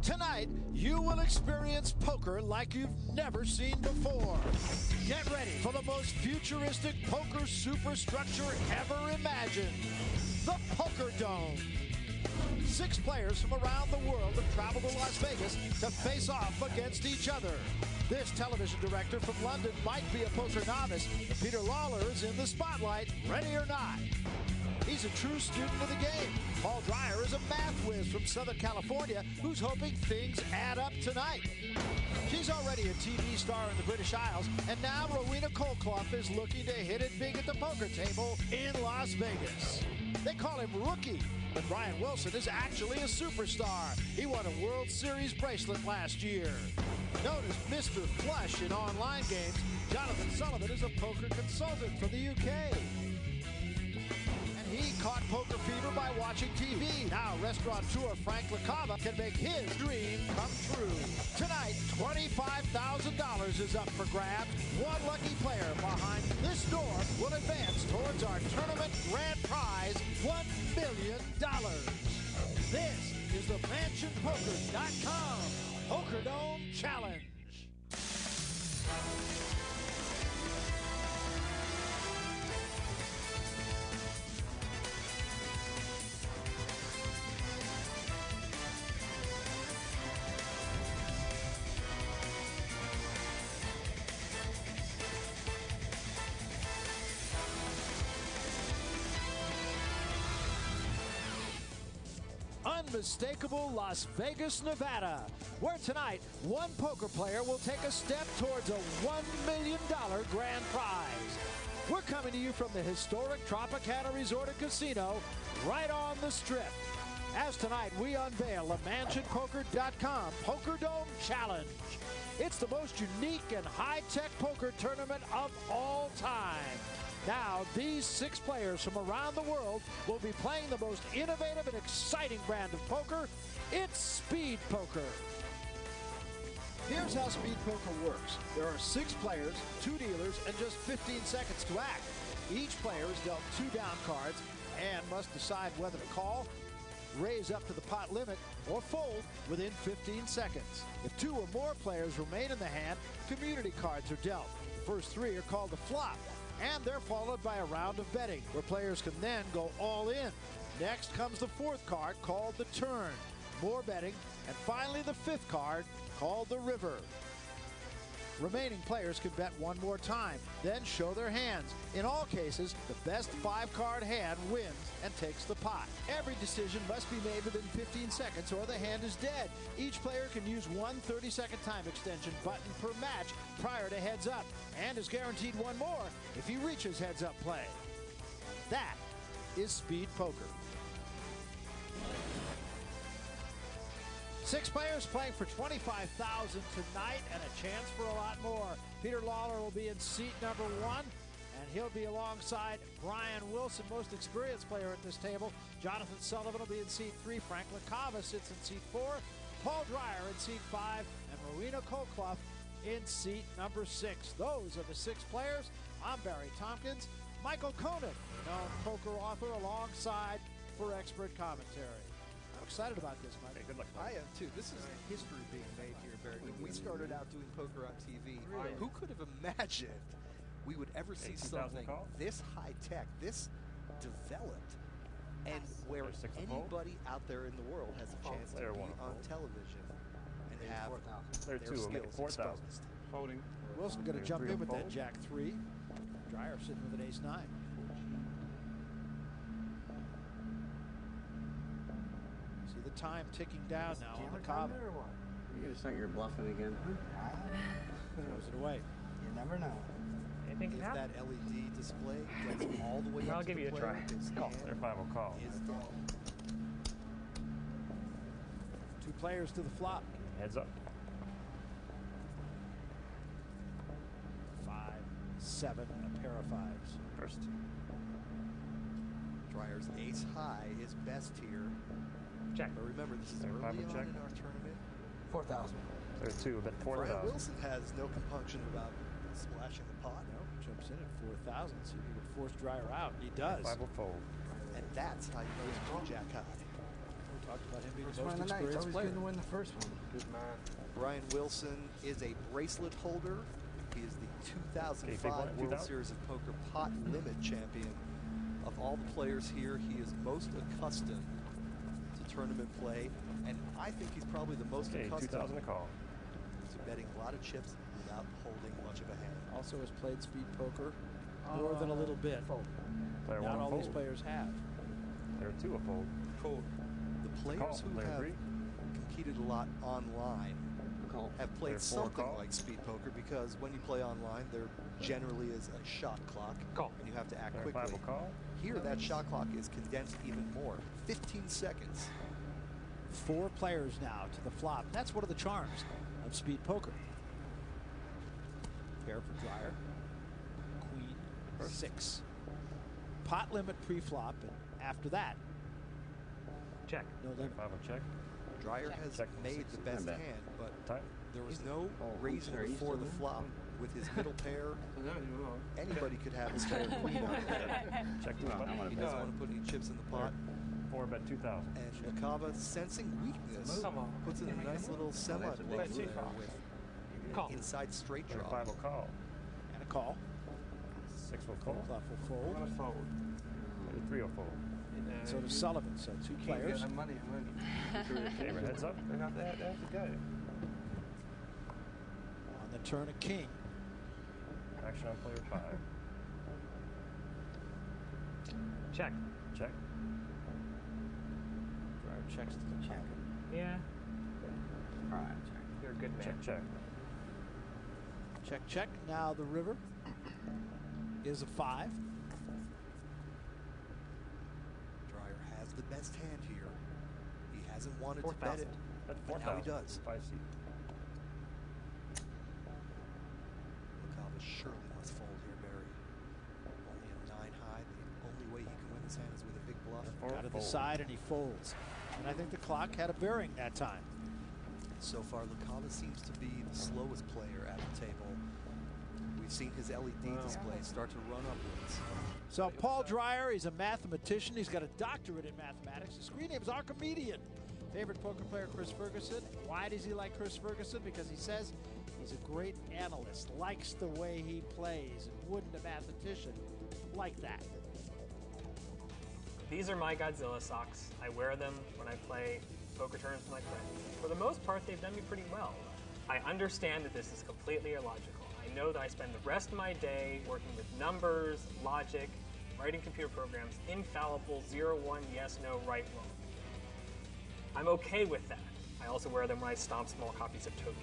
Tonight, you will experience poker like you've never seen before. Get ready for the most futuristic poker superstructure ever imagined. The Poker Dome. 6 players from around the world have traveled to Las Vegas to face off against each other. This television director from London might be a poker novice, but Peter Lawler is in the spotlight, ready or not. He's a true student of the game. Paul Dreyer is a math whiz from Southern California who's hoping things add up tonight. She's already a TV star in the British Isles, and now Rowena Colclough is looking to hit it big at the poker table in Las Vegas. They call him Rookie, but Brian Wilson is actually a superstar. He won a World Series bracelet last year. Known as Mr. Flush in online games, Jonathan Sullivan is a poker consultant from the UK. He caught poker fever by watching TV. Now restaurateur Frank LaCava can make his dream come true. Tonight, $25,000 is up for grabs. One lucky player behind this door will advance towards our tournament grand prize, $1 million. This is the MansionPoker.com Poker Dome Challenge. Unmistakable Las Vegas, Nevada, where tonight one poker player will take a step towards a $1 million grand prize. We're coming to you from the historic Tropicana Resort and Casino right on the Strip. As tonight we unveil the MansionPoker.com Poker Dome Challenge. It's the most unique and high-tech poker tournament of all time. Now, these 6 players from around the world will be playing the most innovative and exciting brand of poker. It's Speed Poker. Here's how Speed Poker works. There are 6 players, 2 dealers, and just 15 seconds to act. Each player is dealt 2 down cards and must decide whether to call, raise up to the pot limit, or fold within 15 seconds. If 2 or more players remain in the hand, community cards are dealt. The first 3 are called the flop, and they're followed by a round of betting, where players can then go all in. Next comes the 4th card, called the turn, more betting, and finally the 5th card, called the river. Remaining players can bet one more time, then show their hands. In all cases, the best 5-card hand wins and takes the pot. Every decision must be made within 15 seconds or the hand is dead. Each player can use one 30-second time extension button per match prior to heads up, and is guaranteed one more if he reaches heads up play. That is Speed Poker. 6 players playing for $25,000 tonight and a chance for a lot more. Peter Lawler will be in seat number 1, and he'll be alongside Brian Wilson, most experienced player at this table. Jonathan Sullivan will be in seat 3. Frank LaCava sits in seat 4. Paul Dreyer in seat 5, and Rowena Colclough in seat number 6. Those are the 6 players. I'm Barry Tompkins. Michael Koenig, known poker author, alongside for expert commentary. I'm excited about this, Mike. Hey, good luck. I am too. This is history being made here, Barry. When we started out doing poker on TV, who could have imagined we would ever see something this high-tech, this developed, and where anybody out there in the world has a chance to be on television and have their skills exposed. Folding. Wilson going to jump in with that Jack 3. Dreyer sitting with an Ace 9. See the time ticking down now on the Cava. You just think you're bluffing again. Throws it away. You never know. If that LED display gets all the way up I'll give you a try. Call. Their 5 will call. 2 players to the flop. Heads up. 5, 7, a pair of 5s. First. Dreyer's ace high is best here. Check. But remember, this is Their early 5 will on check. in our tournament. 4,000. There's 2, but Brian 4,000. Wilson has no compunction about splashing the pot. No, jumps in at 4,000, so he can force Dreyer out. He does. 5 will fold. And that's how you know it's jack high. Talked about him being First the most one of the night. It's experienced always player. good to win the first one. Good man. Brian Wilson is a bracelet holder. He is the 2005 World 2000? Series of Poker pot limit champion. Of all the players here, he is most accustomed to tournament play, and I think he's probably the most accustomed 2000 a call. to betting a lot of chips without holding much of a hand. Also has played speed poker more than a little bit. Player Not one all fold. these players have. There are two a fold. The players Call. who Player have three. competed a lot online Call. have Player played four, something call. like speed poker, because when you play online, there generally is a shot clock, and you have to act Player five quickly. will call. Here, that shot clock is condensed even more, 15 seconds. 4 players now to the flop. That's one of the charms of speed poker. Pair for Dreyer. Queen or 6. Pot limit pre-flop, and after that, Check. no limit. Five will check. Dreyer has Check. made the best bet. hand, but Time. there was no Oh, reason sorry, before the still flop. With his middle pair, So now you will. anybody could have his pair queen out there. Check to No, the I button. want He to doesn't bet. want to put any chips in the pot. 4 bet 2000. And Lakava, sensing weakness, puts in a nice little semi-bluff there with inside straight Player draw. 5 will call. And a call. 6 will fold. Bluff will fold. Player 3 will fold. So does Sullivan. So 2 players. Favorite heads up. On the turn, a king. Action on player 5. Check. Check. Dreyer checks to the check. Yeah, All right, check. you're a good man. Check, check. Check, check. Now the river is a 5. Dreyer has the best hand here. He hasn't wanted to bet 4,000. it, That's but 4,000. now he does. 5 seat. Lakava surely must fold here, Barry. Only a 9 high. The only way he can win this hand is with a big bluff. Four Out of the fold. side, and he folds. And I think the clock had a bearing that time. So far, Lakava seems to be the slowest player at the table. We've seen his LED display start to run upwards. So Paul Dreyer, he's a mathematician. He's got a doctorate in mathematics. His screen name is Archimedean. Favorite poker player, Chris Ferguson. Why does he like Chris Ferguson? Because he says he's a great analyst, likes the way he plays, and wouldn't a mathematician like that? These are my Godzilla socks. I wear them when I play poker tournaments with my friends. For the most part, they've done me pretty well. I understand that this is completely illogical. I know that I spend the rest of my day working with numbers, logic, writing computer programs, infallible, 0, 1, yes, no, right, wrong. I'm okay with that. I also wear them when I stomp small copies of Tokyo.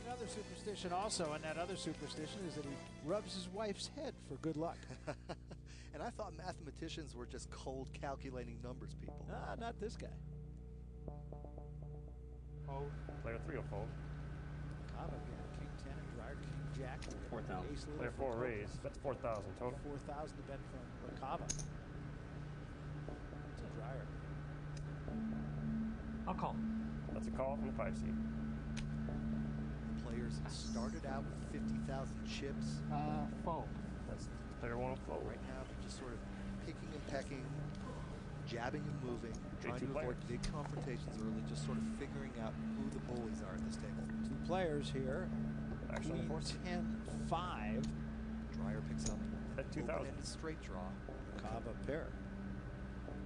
Another superstition also, and that other superstition is that he rubs his wife's head for good luck. And I thought mathematicians were just cold calculating numbers people. Not this guy. Fold. Player 3 will fold. Cava, yeah, King 10 and Dreyer, King Jack. 4,000. Ace little Player for 4 Cova. raise. That's 4,000 total. 4,000 to bet from Lakava. To Dreyer. I'll call. That's a call from the 5 seat. Players started out with 50,000 chips. Fold. That's player 1 will fold. Right now, they're just sort of picking and pecking, jabbing and moving, trying to two avoid players. big confrontations early, just sort of figuring out who the bullies are at this table. 2 players here. Action on the Queen 4 seat. 10, 5. Dreyer picks up At 2,000. open-ended straight draw. Cava pair.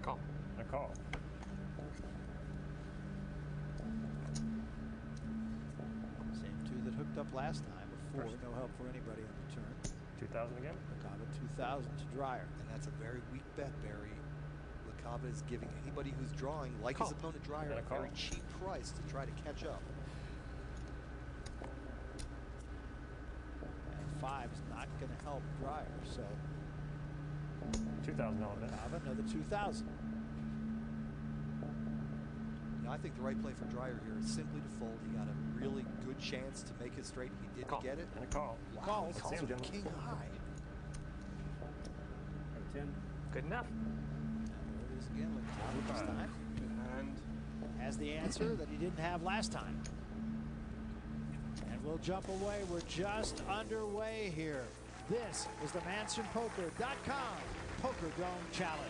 Call. A call. Same 2 that hooked up last time. A 4, First. no help for anybody on the turn. 2,000 again. Cava 2,000 to Dreyer. And that's a very weak bet, Barry. Lakava is giving anybody who's drawing, like his Call. opponent Dreyer, And a a very call. cheap price to try to catch up. And 5 is not going to help Dreyer, so $2,000 bet. Cava another 2,000. Now, I think the right play for Dreyer here is simply to fold. He got a really good chance to make it straight. He did Call. get it. And a call. Wow, Calls. he calls Same with gentleman. king high. 10. Good enough. And there it is again. Lakava this 5. time And has the answer that he didn't have last time. And we'll jump away. We're just underway here. This is the MansonPoker.com Poker Dome Challenge.